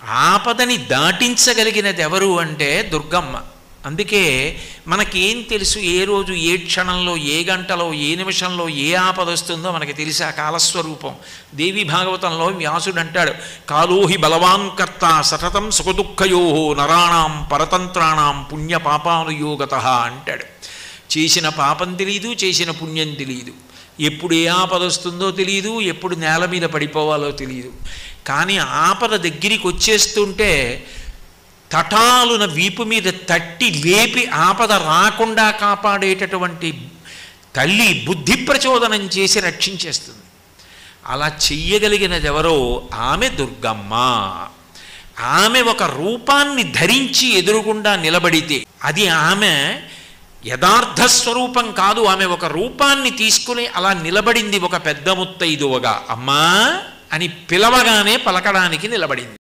ఆపదని దాటించగలిగినది ఎవరు అంటే దుర్గమ్మ. అందుకే మనకేం తెలుసు ఏ రోజు ఏ క్షణంలో ఏ గంటలో ఏ నిమిషంలో ఏ ఆపద వస్తుందో మనకి తెలిసి ఆ కాలస్వరూపం. దేవి భాగవతంలో వ్యాసుడు అంటాడు, కాలోహి బలవాన్ కర్త సతతం సుఖదుఃఖయో నరాణం పరతంత్రాణం పుణ్యపాపానుయోగత అంటాడు. చేసిన పాపం తెలియదు, చేసిన పుణ్యం తెలియదు, ఎప్పుడు ఏ ఆపద వస్తుందో తెలియదు, ఎప్పుడు నేల మీద పడిపోవాలో తెలియదు. కానీ ఆపద దగ్గరికి వచ్చేస్తుంటే తటాలున వీపు మీద తట్టి లేపి ఆపద రాకుండా కాపాడేటటువంటి తల్లి బుద్ధి ప్రచోదనం చేసి రక్షించేస్తుంది. అలా చెయ్యగలిగినది ఎవరో ఆమె దుర్గమ్మ. ఆమె ఒక రూపాన్ని ధరించి ఎదురుగుండా నిలబడితే అది ఆమె యథార్థ స్వరూపం కాదు. ఆమె ఒక రూపాన్ని తీసుకుని అలా నిలబడింది ఒక పెద్ద ముత్తైదువగా. అమ్మా అని పిలవగానే పలకడానికి నిలబడింది.